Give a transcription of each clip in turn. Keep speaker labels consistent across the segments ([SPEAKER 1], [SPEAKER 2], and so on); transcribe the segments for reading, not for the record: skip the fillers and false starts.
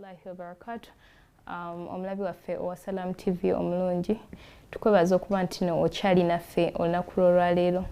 [SPEAKER 1] warahmatullahi wabarakatuh. Omulabi waffe owa Salam TV omulungi tukwebaza okuba nti no okyali naffe olunaku lw'olwaleero.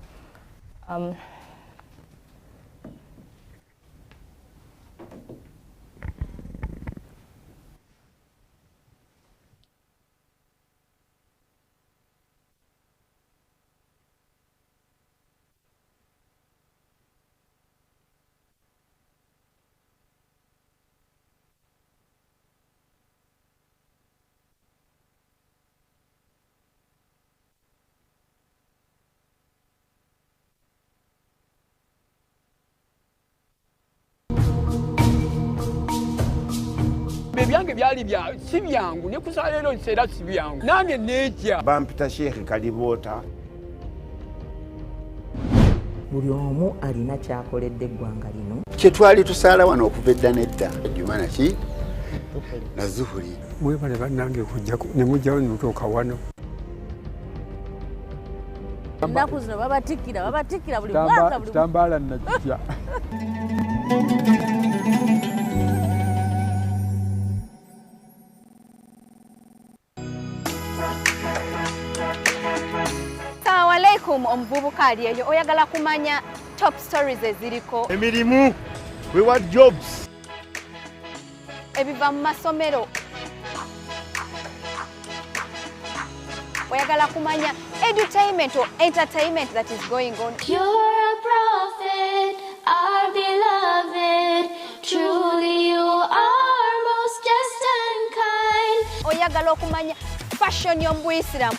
[SPEAKER 2] Byange byali bya si byangu ne kusalero nsera si byangu nange neja
[SPEAKER 3] bampita Sheikh Kalibota.
[SPEAKER 4] Buli omu alina kyakoledde eggwanga lino
[SPEAKER 5] kye twali tusaala wano okuva edda nedda Jumana ki na Zuhuri
[SPEAKER 2] mwebale bannange kujjako ne mujjawo nutuuka wano
[SPEAKER 4] ennaku zino babatikkira buli mwaka buli
[SPEAKER 2] tambaala najja.
[SPEAKER 1] Omuvubuka ali eyo oyagala kumanya top stories eziriko
[SPEAKER 3] Emirimu, we want jobs.
[SPEAKER 1] ebiva mu masomero, oyagala kumanya edutainment or entertainment that is going on.
[SPEAKER 6] You're a prophet, our beloved. Truly you are most just and kind.
[SPEAKER 1] Oyagala okumanya fashion y'Omubuyisiramu,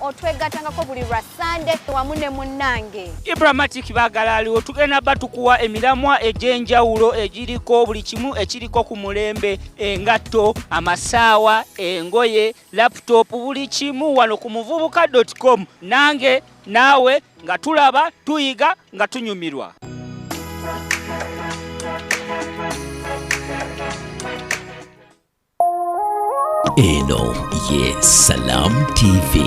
[SPEAKER 1] otwegatangako buli lwa Sunday wamu ne munnange
[SPEAKER 7] Ibrahmatic baagala aliwo tugenda batukuwa emiramwa egy'enjawulo egiriko buli kimu ekiriko ku mulembe, engatto, amasaawa, engoye, laptop, buli kimu wano ku muvubuka.com. nange naawe nga tulaba tuyiga nga tunyumirwa.
[SPEAKER 8] Eno ye Salam TV.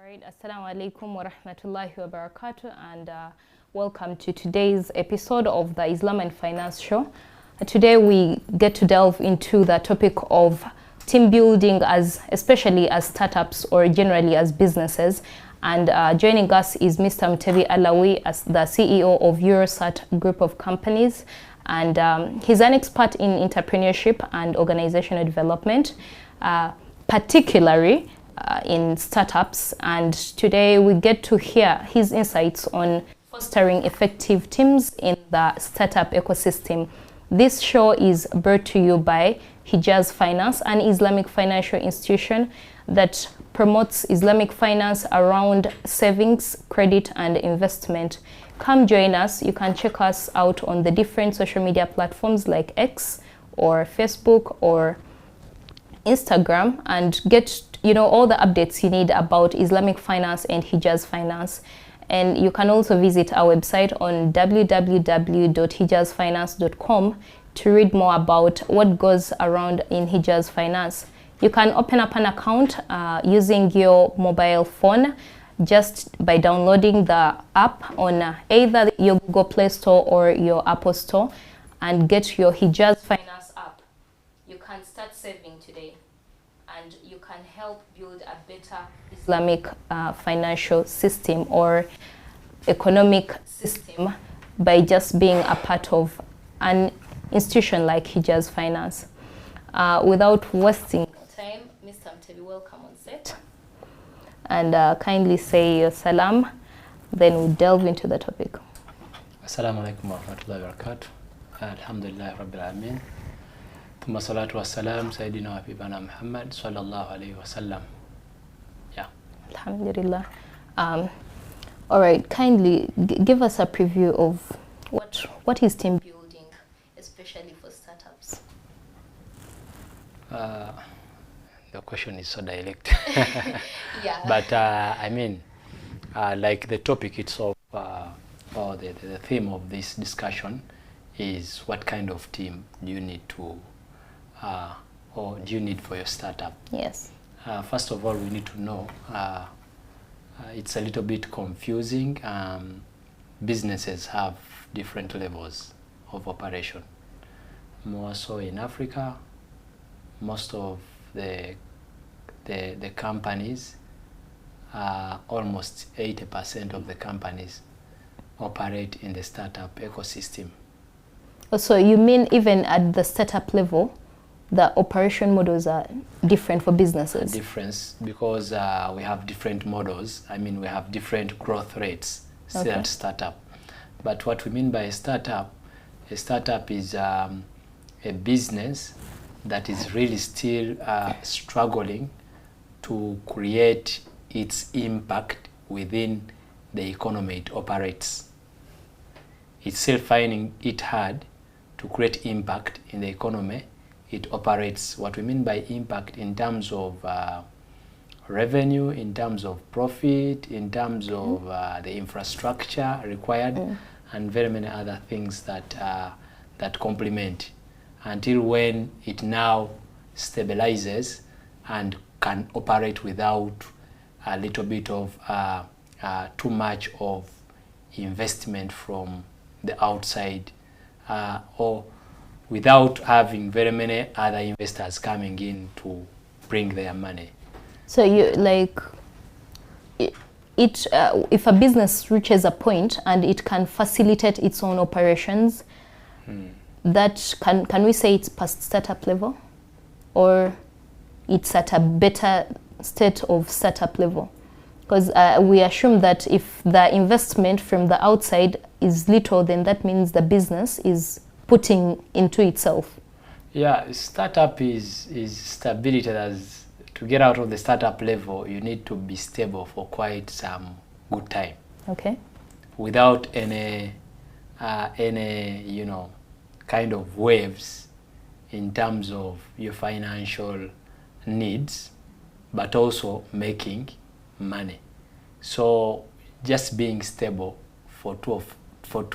[SPEAKER 1] Alright, assalamu alaikum wa rahmatullahi wa barakatuh, and welcome to today's episode of the Islam and Finance Show. Today we get to delve into the topic of team building, especially as startups or generally as businesses. And joining us is Mr. Mtebi Alawi, as the CEO of Eurosat Group of Companies, and he's an expert in entrepreneurship and organizational development, particularly in startups, and today we get to hear his insights on fostering effective teams in the startup ecosystem. This show is brought to you by Hijaz Finance, an Islamic financial institution that promotes Islamic finance around savings, credit, and investment. Come join us. You can check us out on the different social media platforms like X or Facebook or Instagram and get all the updates you need about Islamic finance and Hijaz Finance. And you can also visit our website on www.hijazfinance.com to read more about what goes around in Hijaz Finance. You can open up an account using your mobile phone just by downloading the app on either your Google Play Store or your Apple Store and get your Hijaz Finance app. You can start saving today, and you can help build a better Islamic financial system or economic system by just being a part of an institution like Hijaz Finance. Without wasting time, Mr. Mtebi, welcome on set. And kindly say your salam, then we'll delve into the topic.
[SPEAKER 9] Assalamu alaikum wa rahmatullahi wa barakatuh. Alhamdulillah Rabbil Alameen. Thumma salatu wassalam Sayyidina wa Habibana Muhammad sallallahu alayhi wa sallam. Yeah.
[SPEAKER 1] Alhamdulillah. All right, kindly give us a preview of what is team building, especially for startups.
[SPEAKER 9] The question is so direct.
[SPEAKER 1] Yeah.
[SPEAKER 9] But I mean, like the topic itself, or the theme of this discussion is what kind of team do you need to, or do you need for your startup?
[SPEAKER 1] Yes.
[SPEAKER 9] First of all, we need to know, it's a little bit confusing. Businesses have different levels of operation. More so in Africa, most of the companies, almost 80% of the companies operate in the startup ecosystem.
[SPEAKER 1] So you mean even at the startup level, the operation models are different for businesses?
[SPEAKER 9] Difference because we have different models. I mean, we have different growth rates still at startup. But what we mean by a startup is a business that is really still struggling to create its impact within the economy it operates. It's still finding it hard to create impact in the economy it operates. What we mean by impact in terms of revenue, in terms of profit, in terms of the infrastructure required, and very many other things that complement, until when it now stabilizes and can operate without a little bit of too much of investment from the outside, or without having very many other investors coming in to bring their money.
[SPEAKER 1] So you like if a business reaches a point and it can facilitate its own operations, that can we say it's past startup level, or it's at a better state of startup level? Because we assume that if the investment from the outside is little, then that means the business is putting into itself.
[SPEAKER 9] Yeah, startup is stability. As to get out of the startup level, you need to be stable for quite some good time.
[SPEAKER 1] Okay.
[SPEAKER 9] Without any kind of waves in terms of your financial needs, but also making money. So just being stable for 2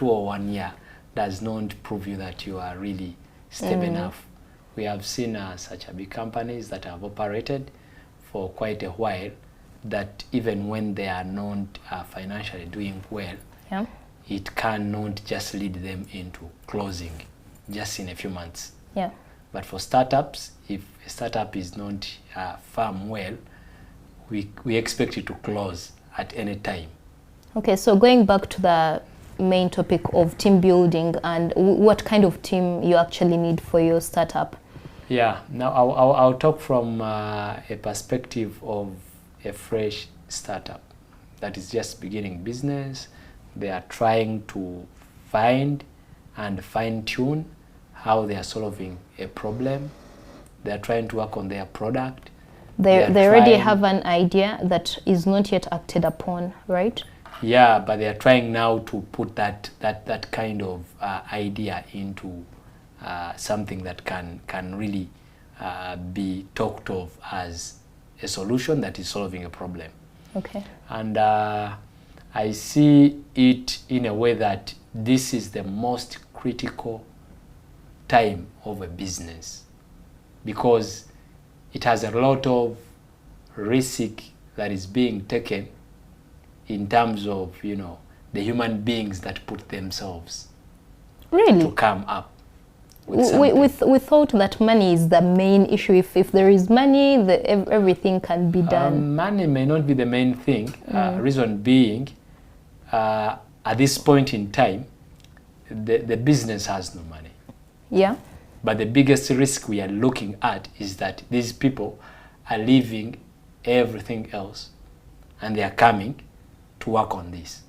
[SPEAKER 9] or 1 year does not prove you that you are really stable enough. We have seen such big companies that have operated for quite a while, that even when they are not financially doing well, it cannot just lead them into closing just in a few months.
[SPEAKER 1] Yeah.
[SPEAKER 9] But for startups, if a startup is not farm well, we expect it to close at any time.
[SPEAKER 1] Okay, so going back to the main topic of team building and what kind of team you actually need for your startup.
[SPEAKER 9] Yeah, now I'll talk from a perspective of a fresh startup that is just beginning business. They are trying to find and fine-tune how they are solving a problem. They are trying to work on their product.
[SPEAKER 1] They already have an idea that is not yet acted upon, right?
[SPEAKER 9] Yeah, but they are trying now to put that kind of idea into something that can really be talked of as a solution that is solving a problem.
[SPEAKER 1] Okay.
[SPEAKER 9] And I see it in a way that this is the most critical time of a business, because it has a lot of risk that is being taken in terms of, the human beings that put themselves to come up with something.
[SPEAKER 1] We thought that money is the main issue. If there is money, everything can be done.
[SPEAKER 9] Money may not be the main thing. Reason being, at this point in time, the business has no money.
[SPEAKER 1] Yeah.
[SPEAKER 9] But the biggest risk we are looking at is that these people are leaving everything else and they are coming to work on this.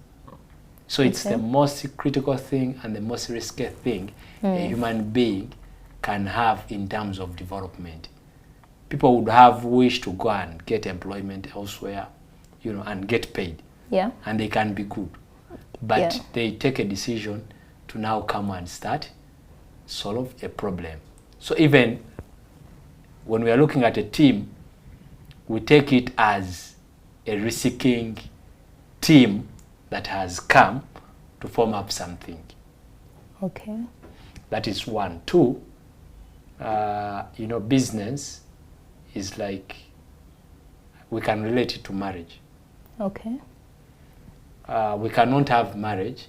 [SPEAKER 9] So it's the most critical thing and the most risky thing a human being can have in terms of development. People would have wish to go and get employment elsewhere, you know, and get paid.
[SPEAKER 1] Yeah.
[SPEAKER 9] And they can be good. But they take a decision to now come and start solve a problem. So even when we are looking at a team, we take it as a reseeking team that has come to form up something.
[SPEAKER 1] Okay.
[SPEAKER 9] That is one. Two, you know, business is like, we can relate it to marriage.
[SPEAKER 1] Okay.
[SPEAKER 9] We cannot have marriage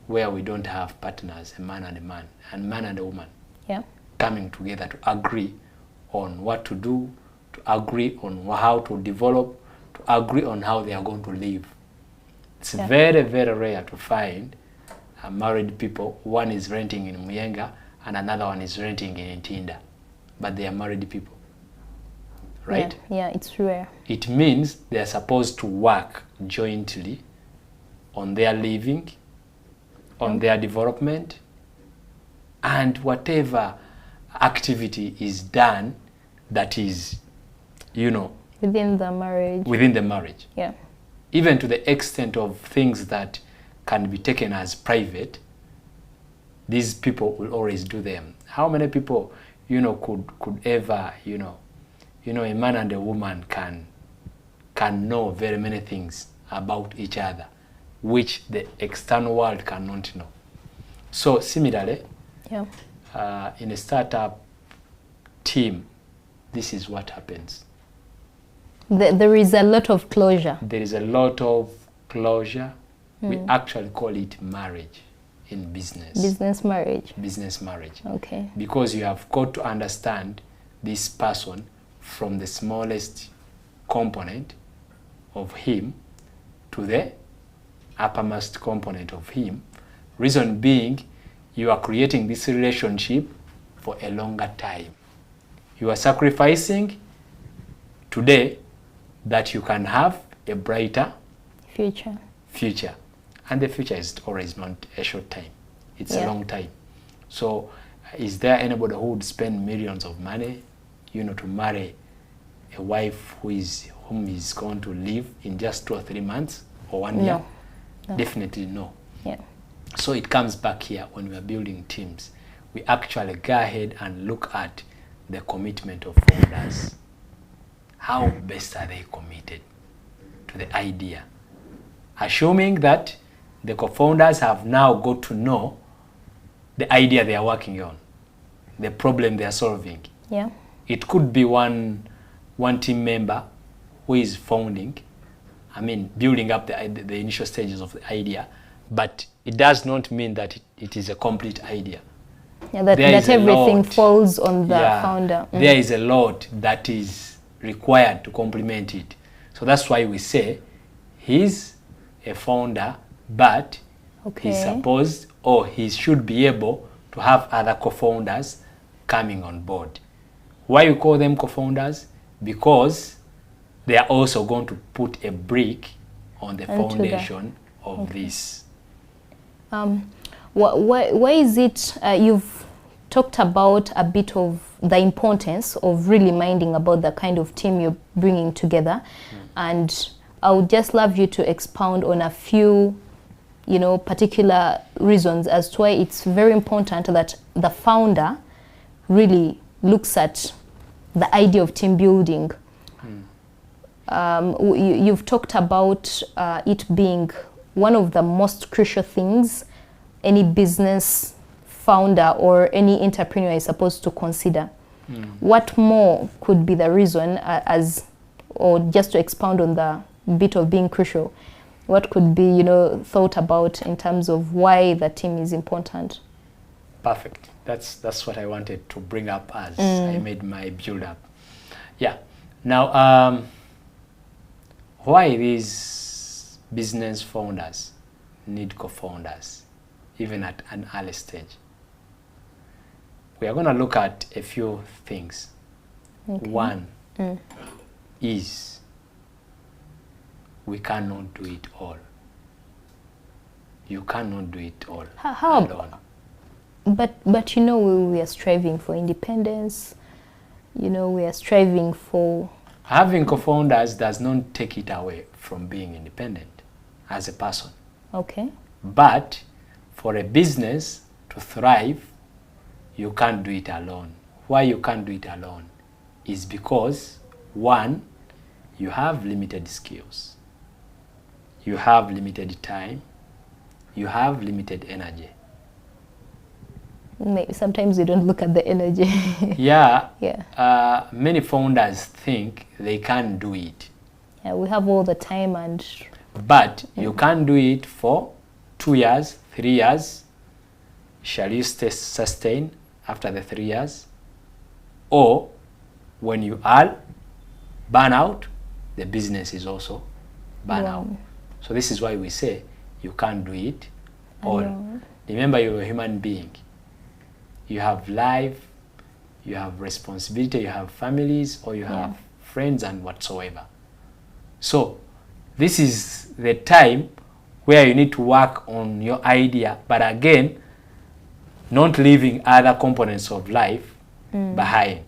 [SPEAKER 9] where we don't have partners, a man and a man, and man and a woman, coming together to agree on what to do, to agree on how to develop, to agree on how they are going to live. It's very, very rare to find married people. One is renting in Muyenga and another one is renting in Ntinda, but they are married people, right?
[SPEAKER 1] Yeah, it's rare.
[SPEAKER 9] It means they are supposed to work jointly on their living, on their development, and whatever activity is done that is, you know,
[SPEAKER 1] within the marriage.
[SPEAKER 9] Within the marriage.
[SPEAKER 1] Yeah.
[SPEAKER 9] Even to the extent of things that can be taken as private, these people will always do them. How many people, you know, could ever, you know, a man and a woman can know very many things about each other, which the external world cannot know. So similarly, in a startup team, this is what happens.
[SPEAKER 1] There is a lot of closure.
[SPEAKER 9] There is a lot of closure. We actually call it marriage in business.
[SPEAKER 1] Business marriage.
[SPEAKER 9] Business marriage.
[SPEAKER 1] Okay.
[SPEAKER 9] Because you have got to understand this person from the smallest component of him to the uppermost component of him. Reason being, you are creating this relationship for a longer time. You are sacrificing today that you can have a brighter future. And the future is always not a short time. It's a long time. So is there anybody who would spend millions of money, you know, to marry a wife whom is going to live in just 2 or 3 months or 1 year? No. Definitely no.
[SPEAKER 1] Yeah.
[SPEAKER 9] So it comes back here when we are building teams. We actually go ahead and look at the commitment of founders. How best are they committed to the idea? Assuming that the co-founders have now got to know the idea they are working on, the problem they are solving.
[SPEAKER 1] Yeah.
[SPEAKER 9] It could be one team member who is founding, building up the initial stages of the idea, but it does not mean that it is a complete idea.
[SPEAKER 1] Yeah, that everything falls on the founder.
[SPEAKER 9] There is a lot that is required to complement it. So that's why we say he's a founder, but he's supposed, or he should be able to have other co-founders coming on board. Why we call them co-founders? Because they are also going to put a brick on the foundation of this.
[SPEAKER 1] Why is it you've talked about a bit of the importance of really minding about the kind of team you're bringing together, and I would just love you to expound on a few, particular reasons as to why it's very important that the founder really looks at the idea of team building. You've talked about it being one of the most crucial things any business founder or any entrepreneur is supposed to consider. What more could be the reason or just to expound on the bit of being crucial, what could be, thought about in terms of why the team is important?
[SPEAKER 9] Perfect. That's what I wanted to bring up as I made my build up. Yeah. Now, why these business founders need co-founders, even at an early stage? We are going to look at a few things. One is we cannot do it all. You cannot do it all alone.
[SPEAKER 1] But you know, we are striving for independence. You know, we are striving for...
[SPEAKER 9] Having co-founders does not take it away from being independent as a person.
[SPEAKER 1] Okay.
[SPEAKER 9] But for a business to thrive, you can't do it alone. Why you can't do it alone is because, one, you have limited skills, you have limited time, you have limited energy.
[SPEAKER 1] Maybe sometimes you don't look at the energy.
[SPEAKER 9] Yeah.
[SPEAKER 1] Yeah.
[SPEAKER 9] Many founders think they can't do it.
[SPEAKER 1] Yeah, we have all the time and...
[SPEAKER 9] But you can't do it for 2 years, 3 years. Shall you sustain after the 3 years? Or when you are burn out, the business is also burn out. So this is why we say you can't do it all. Remember, you're a human being. You have life, you have responsibility, you have families, or you have friends and whatsoever. So this is the time where you need to work on your idea, but again, not leaving other components of life behind,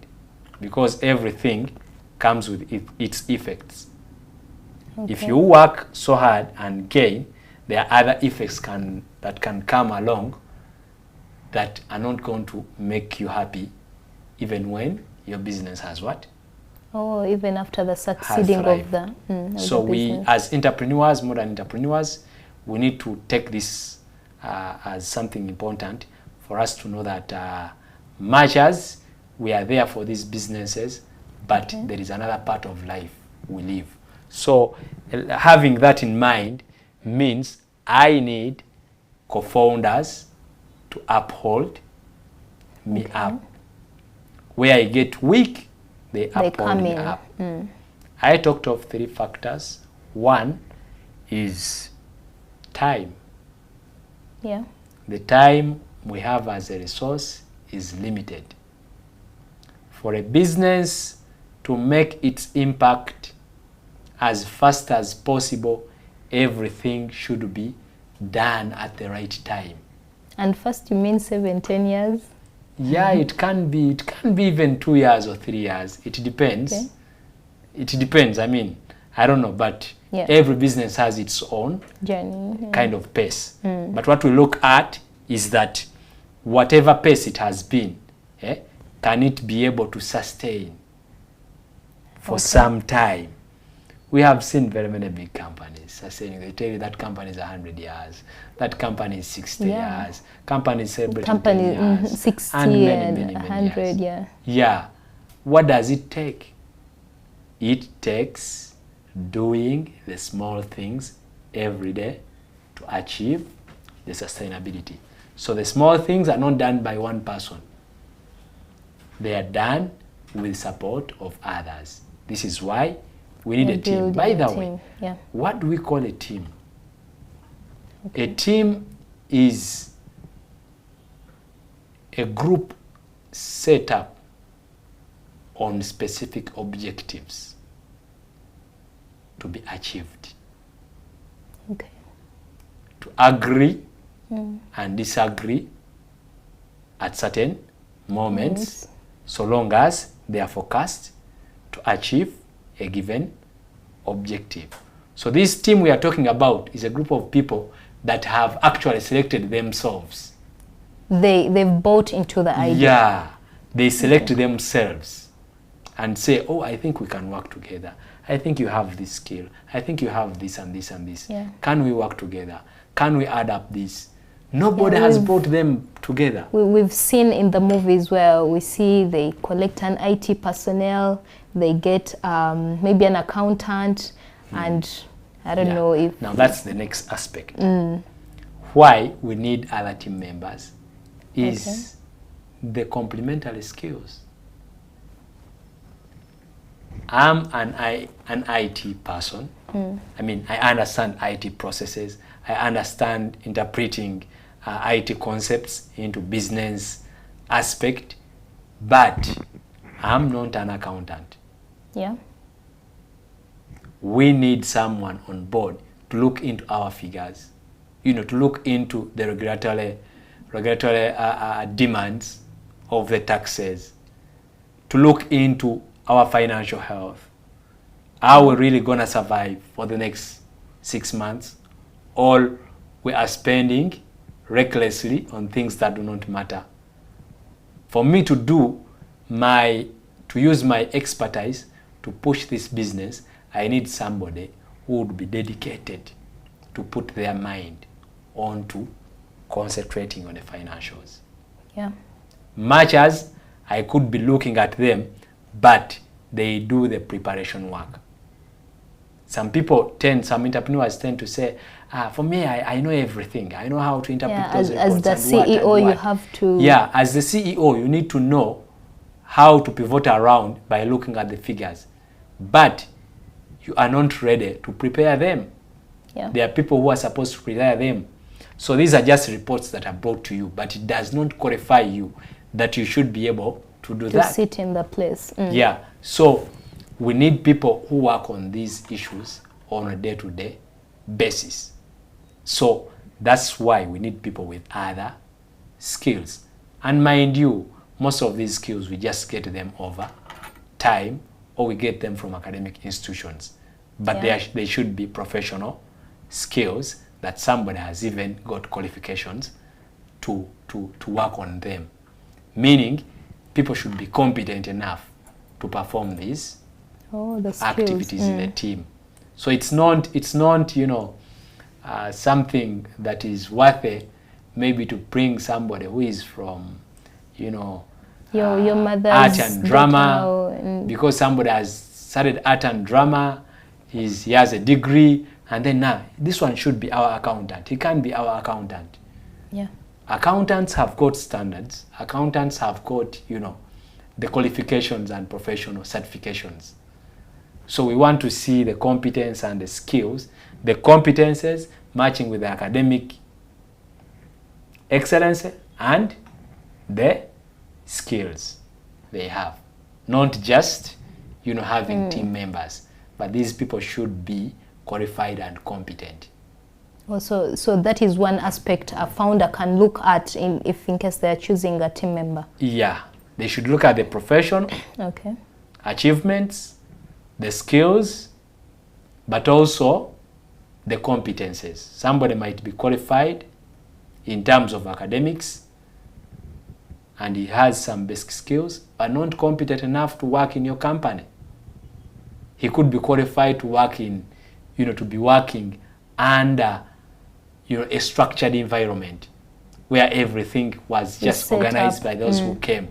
[SPEAKER 9] because everything comes with its effects. Okay. If you work so hard and gain, there are other effects that can come along that are not going to make you happy, even when your business has what?
[SPEAKER 1] Oh, even after the succeeding of the
[SPEAKER 9] so we, as entrepreneurs, modern entrepreneurs, we need to take this as something important for us to know that much as we are there for these businesses, but there is another part of life we live. So having that in mind means I need co-founders to uphold me up. Where I get weak, they uphold me up. I talked of 3 factors. One is time.
[SPEAKER 1] Yeah.
[SPEAKER 9] The time we have as a resource is limited. For a business to make its impact as fast as possible, everything should be done at the right time.
[SPEAKER 1] And first you mean 7-10 years?
[SPEAKER 9] Yeah, it can be even 2 years or 3 years. It depends. Okay. It depends. I mean, I don't know, but every business has its own
[SPEAKER 1] journey,
[SPEAKER 9] kind of pace. But what we look at is that whatever pace it has been, can it be able to sustain for some time? We have seen very many big companies sustaining. They tell you that company is 100 years, that company is 60 years, companies celebrating 10 years,
[SPEAKER 1] 60
[SPEAKER 9] and many
[SPEAKER 1] 100
[SPEAKER 9] years.
[SPEAKER 1] Yeah.
[SPEAKER 9] Yeah. What does it take? It takes doing the small things every day to achieve the sustainability. So the small things are not done by one person. They are done with support of others. This is why we need a team. By the way, what do we call a team? Okay. A team is a group set up on specific objectives to be achieved.
[SPEAKER 1] Okay.
[SPEAKER 9] To agree and disagree at certain moments, so long as they are focused to achieve a given objective. So this team we are talking about is a group of people that have actually selected themselves.
[SPEAKER 1] They've bought into the idea.
[SPEAKER 9] Yeah, they select themselves and say, oh, I think we can work together. I think you have this skill. I think you have this and this and this.
[SPEAKER 1] Yeah.
[SPEAKER 9] Can we work together? Can we add up this? Nobody has brought them together.
[SPEAKER 1] We've seen in the movies where we see they collect an IT personnel, they get maybe an accountant, and I don't know if...
[SPEAKER 9] Now that's the next aspect. Why we need other team members is the complementary skills. I'm an IT person. I mean, I understand IT processes. I understand interpreting IT concepts into business aspect, but I'm not an accountant.
[SPEAKER 1] Yeah.
[SPEAKER 9] We need someone on board to look into our figures, to look into the regulatory regulatory demands of the taxes, to look into our financial health. Are we really gonna survive for the next 6 months, or we are spending recklessly on things that do not matter? For me to use my expertise to push this business, I need somebody who would be dedicated to put their mind onto concentrating on the financials.
[SPEAKER 1] Yeah.
[SPEAKER 9] Much as I could be looking at them, but they do the preparation work. Some entrepreneurs tend to say, for me, I know everything. I know how to interpret those reports.
[SPEAKER 1] As the CEO, you have to...
[SPEAKER 9] Yeah, as the CEO, you need to know how to pivot around by looking at the figures. But you are not ready to prepare them.
[SPEAKER 1] Yeah.
[SPEAKER 9] There are people who are supposed to prepare them. So these are just reports that are brought to you, but it does not qualify you that you should be able to do that.
[SPEAKER 1] To sit in the place.
[SPEAKER 9] Yeah. So we need people who work on these issues on a day-to-day basis. So that's why we need people with other skills. And mind you, most of these skills, we just get them over time, or we get them from academic institutions. But they should be professional skills that somebody has even got qualifications to work on them. Meaning, people should be competent enough to perform these activities in a team. So it's not something that is worth it maybe to bring somebody who is from your mother's art and drama, because somebody has studied art and drama, he has a degree, and then now this one should be our accountant. He can't be our accountant.
[SPEAKER 1] Yeah.
[SPEAKER 9] Accountants have got standards. Accountants have got, the qualifications and professional certifications. So we want to see the competence and the skills, the competences matching with the academic excellence and the skills they have. Not just, having team members, but these people should be qualified and competent.
[SPEAKER 1] Also, so that is one aspect a founder can look at if in case they are choosing a team member.
[SPEAKER 9] Yeah, they should look at the profession, achievements, the skills, but also the competences. Somebody might be qualified in terms of academics, and he has some basic skills, but not competent enough to work in your company. He could be qualified to work in, to be working under, a structured environment where everything was just organized by those who came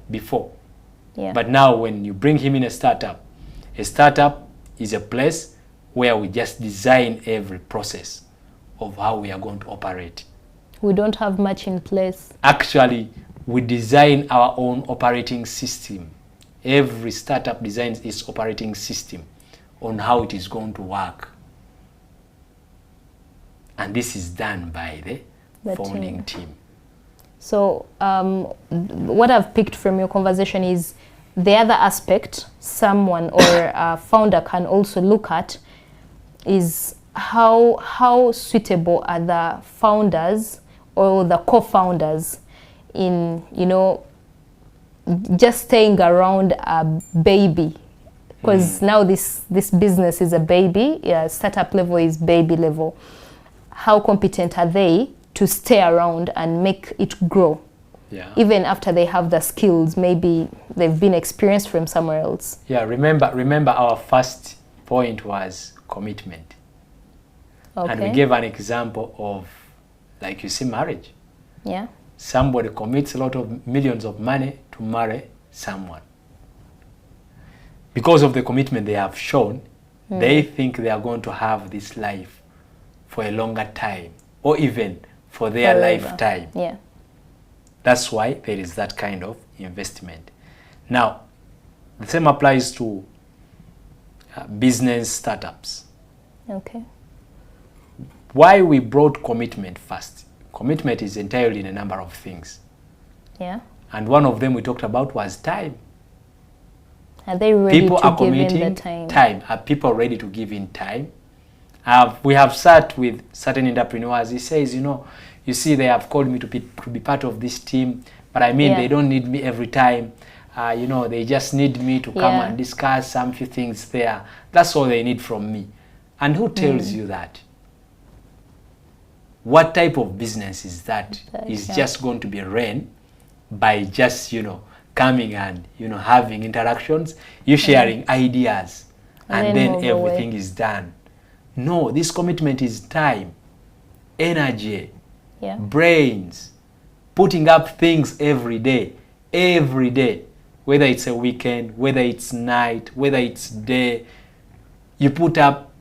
[SPEAKER 9] before.
[SPEAKER 1] Yeah.
[SPEAKER 9] But now when you bring him in a startup is a place where we just design every process of how we are going to operate.
[SPEAKER 1] We don't have much in place.
[SPEAKER 9] Actually, we design our own operating system. Every startup designs its operating system on how it is going to work. And this is done by the founding team.
[SPEAKER 1] So what I've picked from your conversation is the other aspect someone or a founder can also look at is how suitable are the founders or the co-founders in, just staying around a baby. Because now this business is a baby, startup level is baby level. How competent are they to stay around and make it grow?
[SPEAKER 9] Yeah.
[SPEAKER 1] Even after they have the skills, maybe they've been experienced from somewhere else.
[SPEAKER 9] Yeah, remember our first point was commitment.
[SPEAKER 1] Okay.
[SPEAKER 9] And we gave an example of, like you see, marriage.
[SPEAKER 1] Yeah.
[SPEAKER 9] Somebody commits a lot of millions of money to marry someone. Because of the commitment they have shown, they think they are going to have this life for a longer time, or even for their lifetime.
[SPEAKER 1] Yeah.
[SPEAKER 9] That's why there is that kind of investment. Now, the same applies to business startups.
[SPEAKER 1] Okay.
[SPEAKER 9] Why we brought commitment first? Commitment is entirely in a number of things.
[SPEAKER 1] Yeah.
[SPEAKER 9] And one of them we talked about was time.
[SPEAKER 1] Are they ready
[SPEAKER 9] people
[SPEAKER 1] to
[SPEAKER 9] are
[SPEAKER 1] give in
[SPEAKER 9] committing
[SPEAKER 1] the time?
[SPEAKER 9] Are people ready to give in time? We have sat with certain entrepreneurs. He says, You see, they have called me to be part of this team, but I mean, they don't need me every time. You know, they just need me to come and discuss some few things there. That's all they need from me. And who tells you that? What type of business is that? Is just going to be run by just, you know, coming and, you know, having interactions, you sharing ideas, and then everything is done. No, this commitment is time, energy, brains, putting up things every day, whether it's a weekend, whether it's night, whether it's day, you put up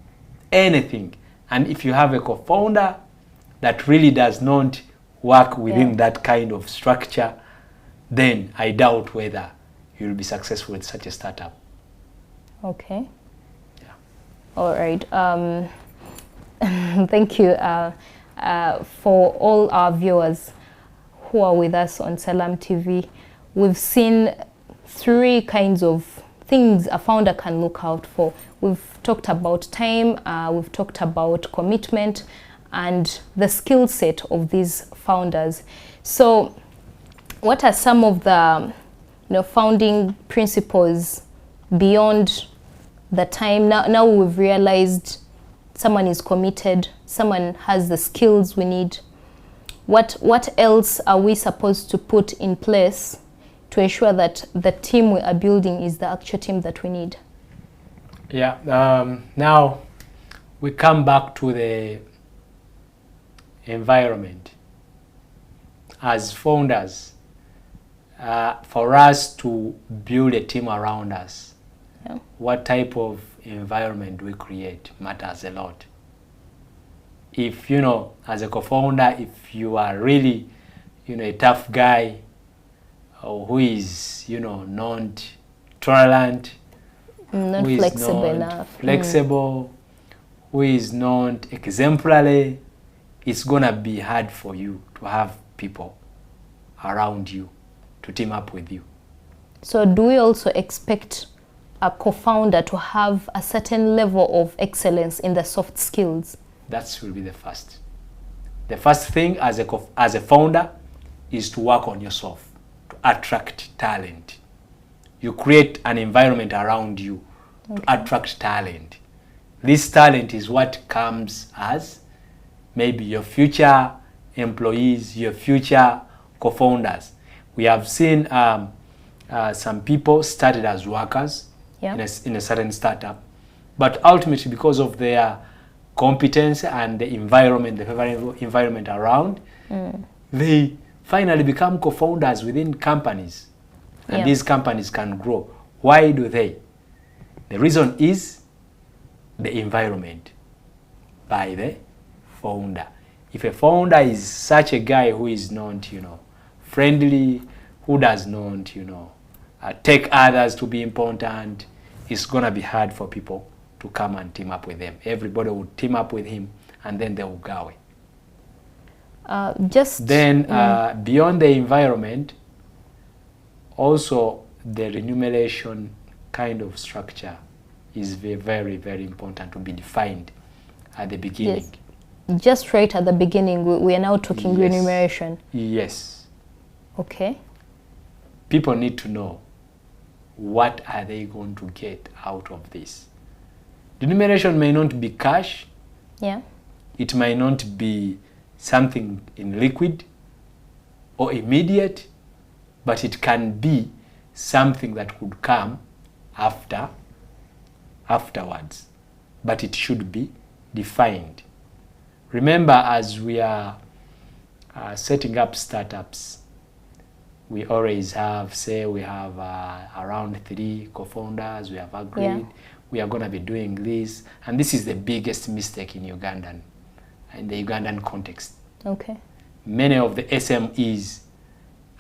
[SPEAKER 9] anything. And if you have a co-founder that really does not work within that kind of structure, then I doubt whether you'll be successful with such a startup.
[SPEAKER 1] Okay. Yeah. All right. Thank you for all our viewers who are with us on Salam TV. We've seen 3 kinds of things a founder can look out for. We've talked about time, we've talked about commitment, and the skill set of these founders. So what are some of the founding principles beyond the time? Now we've realized someone is committed, someone has the skills we need. What else are we supposed to put in place to ensure that the team we are building is the actual team that we need?
[SPEAKER 9] Yeah, now we come back to the environment. As founders, for us to build a team around us, what type of environment we create matters a lot. If, you know, as a co-founder, if you are really, you know, a tough guy, or who is, you know, not tolerant,
[SPEAKER 1] not
[SPEAKER 9] who
[SPEAKER 1] flexible
[SPEAKER 9] is not
[SPEAKER 1] enough,
[SPEAKER 9] flexible, who is not exemplary, it's gonna be hard for you to have people around you to team up with you.
[SPEAKER 1] So do we also expect a co-founder to have a certain level of excellence in the soft skills?
[SPEAKER 9] That will be the first. The first thing as a founder is to work on yourself, to attract talent. You create an environment around you to attract talent. This talent is what comes as maybe your future employees, your future co-founders. We have seen some people started as workers in a certain startup, but ultimately because of their competence and the environment, the favorable environment around, they finally become co-founders within companies, and these companies can grow. Why do they? The reason is the environment by the founder. If a founder is such a guy who is not, you know, friendly, who does not, you know, take others to be important, it's gonna be hard for people to come and team up with them. Everybody will team up with him, and then they will go away. Beyond the environment, also the remuneration kind of structure is very, very important to be defined at the beginning.
[SPEAKER 1] Yes. Just right at the beginning, we are now talking remuneration.
[SPEAKER 9] Yes.
[SPEAKER 1] Okay.
[SPEAKER 9] People need to know what are they going to get out of this. Remuneration may not be cash.
[SPEAKER 1] Yeah.
[SPEAKER 9] It might not be something in liquid or immediate, but it can be something that could come afterwards. But it should be defined. Remember, as we are setting up startups, we always have, say, we have around 3 co-founders. We have agreed we are going to be doing this, and this is the biggest mistake in the Ugandan context.
[SPEAKER 1] Okay.
[SPEAKER 9] Many of the SMEs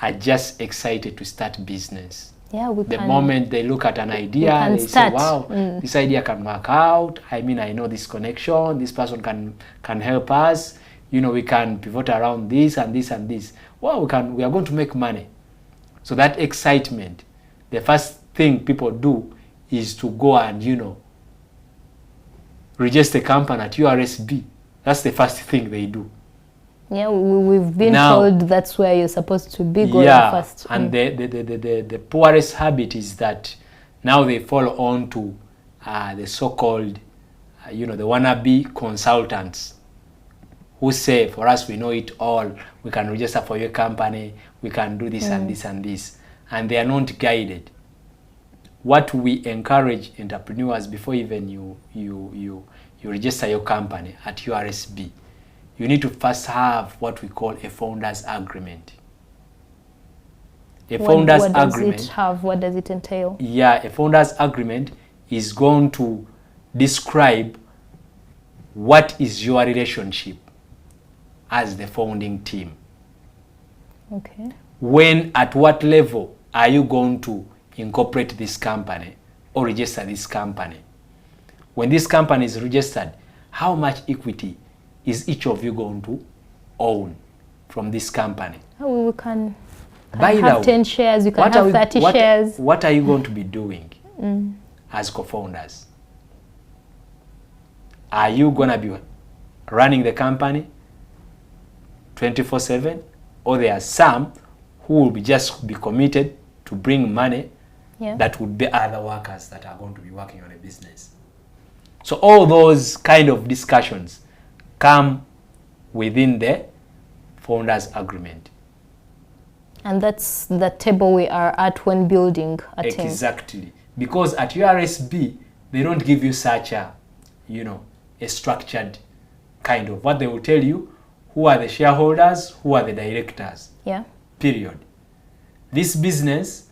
[SPEAKER 9] are just excited to start business.
[SPEAKER 1] Yeah,
[SPEAKER 9] the moment they look at an idea, they say, wow, this idea can work out. I mean, I know this connection, this person can help us. You know, we can pivot around this and this and this. Wow, we are going to make money. So that excitement, the first thing people do is to go and, you know, register a company at URSB. That's the first thing they do.
[SPEAKER 1] Yeah, we've been
[SPEAKER 9] Now,
[SPEAKER 1] told that's where you're supposed to be going first.
[SPEAKER 9] And the poorest habit is that now they fall on to the so-called, the wannabe consultants who say, for us, we know it all. We can register for your company. We can do this and this and this. And they are not guided. What we encourage entrepreneurs before even you register your company at URSB, you need to first have what we call a founder's agreement.
[SPEAKER 1] What does it have? What does it entail?
[SPEAKER 9] Yeah, a founder's agreement is going to describe what is your relationship as the founding team.
[SPEAKER 1] Okay.
[SPEAKER 9] When, at what level are you going to incorporate this company or register this company? When this company is registered, how much equity is each of you going to own from this company?
[SPEAKER 1] Oh, we can have 10 shares, you can have 30 shares.
[SPEAKER 9] What are you going to be doing as co-founders? Are you going to be running the company 24/7? Or there are some who will just be committed to bring money that would be other workers that are going to be working on a business. So all those kind of discussions come within the founders agreement.
[SPEAKER 1] And that's the table we are at when building a team.
[SPEAKER 9] Exactly. Because at URSB, they don't give you such a, a structured kind of, what they will tell you, who are the shareholders, who are the directors.
[SPEAKER 1] Yeah.
[SPEAKER 9] Period. This business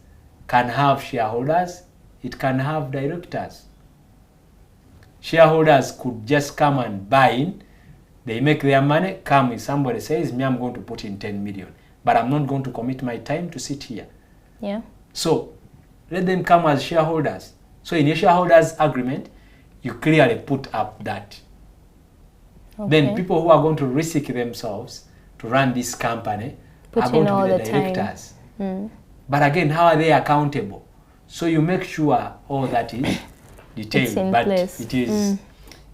[SPEAKER 9] can have shareholders, it can have directors. Shareholders could just come and buy in, they make their money, come if somebody says, me, I'm going to put in 10 million, but I'm not going to commit my time to sit here.
[SPEAKER 1] Yeah.
[SPEAKER 9] So let them come as shareholders. So in your shareholders agreement, you clearly put up that. Okay. Then people who are going to risk themselves to run this company are going to be the directors. But again, how are they accountable? So you make sure all that is detailed. But place.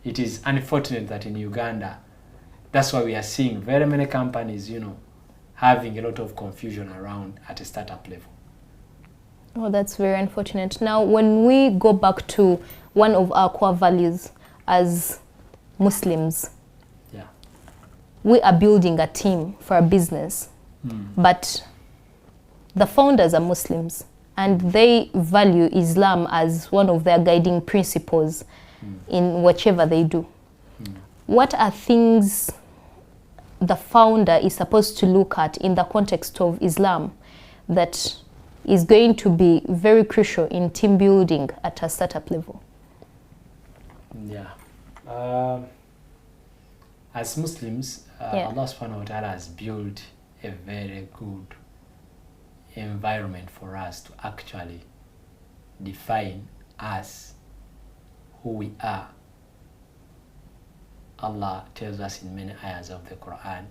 [SPEAKER 9] It is unfortunate that in Uganda, that's why we are seeing very many companies, having a lot of confusion around at a startup level.
[SPEAKER 1] Oh, that's very unfortunate. Now, when we go back to one of our core values as Muslims, we are building a team for a business, but the founders are Muslims and they value Islam as one of their guiding principles in whichever they do. What are things the founder is supposed to look at in the context of Islam that is going to be very crucial in team building at a startup level?
[SPEAKER 9] Yeah. As Muslims, Allah subhanahu wa ta'ala has built a very good environment for us to actually define us, who we are. Allah tells us in many ayahs of the Quran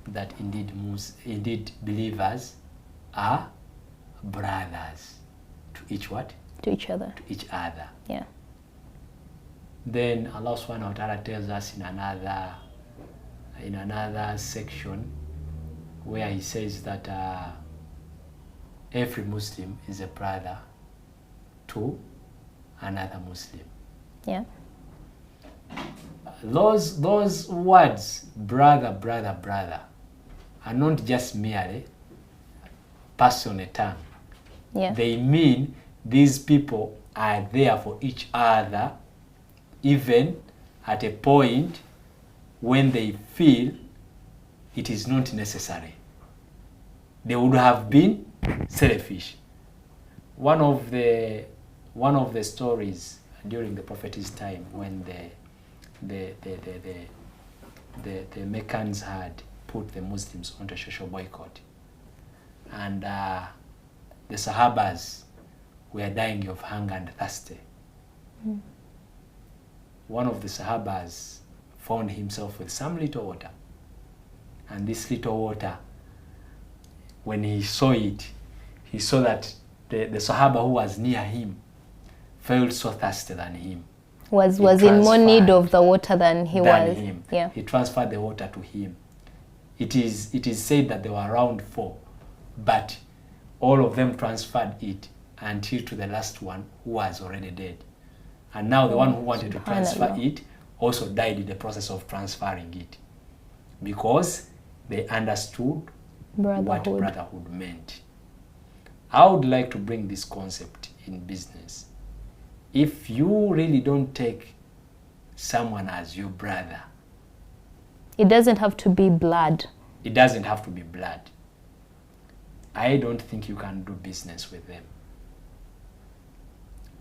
[SPEAKER 9] that indeed believers are brothers to each what?
[SPEAKER 1] To each other.
[SPEAKER 9] To each other.
[SPEAKER 1] Yeah.
[SPEAKER 9] Then Allah subhanahu wa ta'ala tells us in another section where he says that every Muslim is a brother to another Muslim.
[SPEAKER 1] Yeah.
[SPEAKER 9] Those words, brother, brother, brother, are not just merely passed on a tongue.
[SPEAKER 1] Yeah.
[SPEAKER 9] They mean these people are there for each other, even at a point when they feel it is not necessary. They would have been selfish. One of the stories during the Prophet's time, when the Meccans had put the Muslims onto social boycott, and the Sahabas were dying of hunger and thirsty. One of the Sahabas found himself with some little water, and this little water, when he saw it, he saw that the Sahaba who was near him felt so thirsty than him.
[SPEAKER 1] Was in more need of the water than he was.
[SPEAKER 9] Him.
[SPEAKER 1] Yeah.
[SPEAKER 9] He transferred the water to him. it is said that there were around 4, but all of them transferred it until to the last one who was already dead. And now the one who wanted to transfer it also died in the process of transferring it, because they understood what brotherhood meant. I would like to bring this concept in business. If you really don't take someone as your brother,
[SPEAKER 1] it doesn't have to be blood.
[SPEAKER 9] It doesn't have to be blood. I don't think you can do business with them.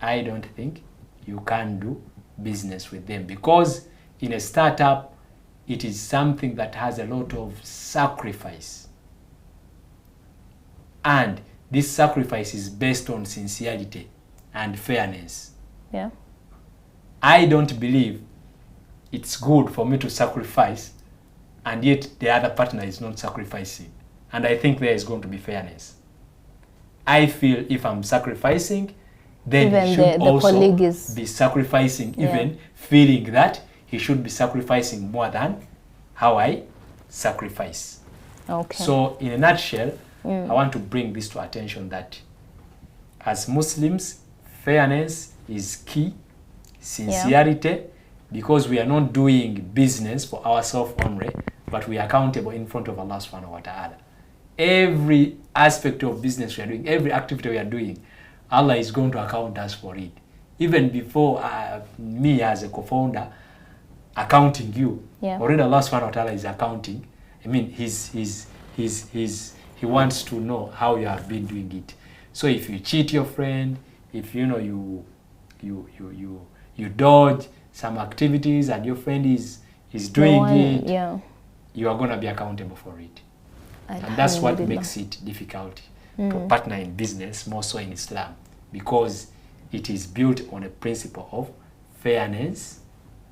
[SPEAKER 9] I don't think you can do business with them, because in a startup, it is something that has a lot of sacrifice. And this sacrifice is based on sincerity and fairness.
[SPEAKER 1] Yeah.
[SPEAKER 9] I don't believe it's good for me to sacrifice and yet the other partner is not sacrificing. And I think there is going to be fairness. I feel if I'm sacrificing, then
[SPEAKER 1] even
[SPEAKER 9] he should also be sacrificing, even feeling that he should be sacrificing more than how I sacrifice.
[SPEAKER 1] Okay.
[SPEAKER 9] So in a nutshell, I want to bring this to attention that as Muslims, fairness is key, sincerity, because we are not doing business for ourselves only, but we are accountable in front of Allah subhanahu wa ta'ala. Every aspect of business we are doing, every activity we are doing, Allah is going to account us for it. Even before me as a co-founder accounting you, already Allah subhanahu wa ta'ala is accounting. I mean, He wants to know how you have been doing it. So if you cheat your friend, if you know you dodge some activities and your friend is doing it, you are going to be accountable for it. And that's what makes it difficult to partner in business, more so in Islam, because it is built on a principle of fairness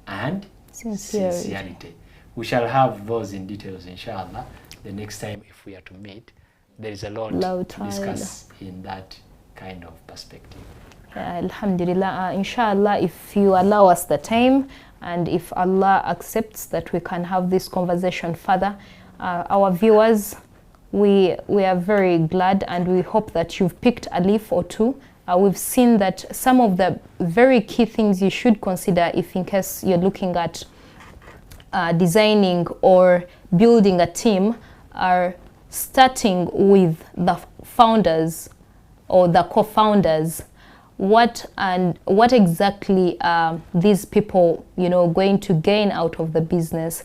[SPEAKER 9] and sincerity. We shall have those in details, inshallah, the next time if we are to meet. There is a lot to discuss in that kind of perspective.
[SPEAKER 1] Alhamdulillah, inshallah, if you allow us the time and if Allah accepts that we can have this conversation further, our viewers, we are very glad and we hope that you've picked a leaf or two. We've seen that some of the very key things you should consider if in case you're looking at designing or building a team are starting with the founders or the co-founders. What exactly these people, going to gain out of the business?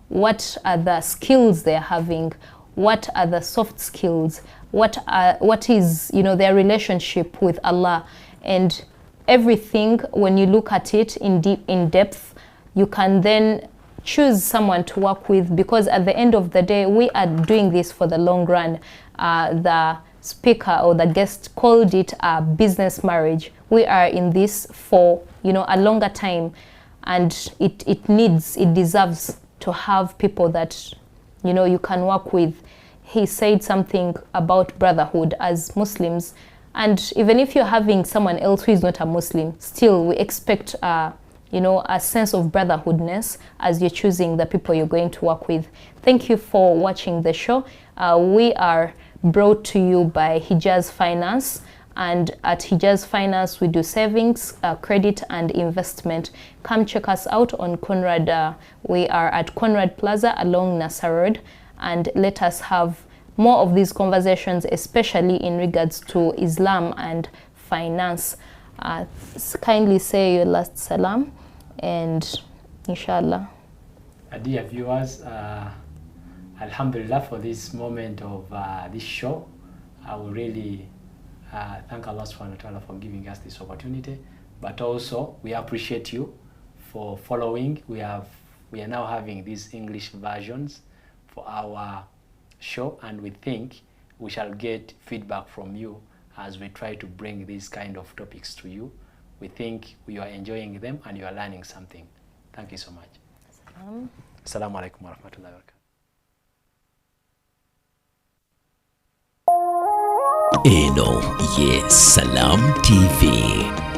[SPEAKER 1] What are the skills they're having? What are the soft skills? What is their relationship with Allah? And everything, when you look at it in depth, you can then choose someone to work with, because at the end of the day, we are doing this for the long run. The speaker or the guest called it a business marriage. We are in this for a longer time, and it deserves to have people that you can work with. He said something about brotherhood as Muslims, and even if you're having someone else who is not a Muslim, still we expect a sense of brotherhoodness as you're choosing the people you're going to work with. Thank you for watching the show. We are brought to you by Hijaz Finance, and at Hijaz Finance we do savings, credit and investment. Come check us out on Conrad. We are at Conrad Plaza along Nasser Road, and let us have more of these conversations, especially in regards to Islam and finance. Kindly say your last salam, and inshallah.
[SPEAKER 9] Dear viewers, alhamdulillah for this moment of this show. I will really thank Allah subhanahu wa ta'ala for giving us this opportunity, but also we appreciate you for following. We are now having these English versions for our show, and we think we shall get feedback from you as we try to bring these kind of topics to you. We think you are enjoying them and you are learning something. Thank you so much. Assalamu alaikum wa rahmatullahi wa barakatuh.
[SPEAKER 8] Eno ye Salam TV.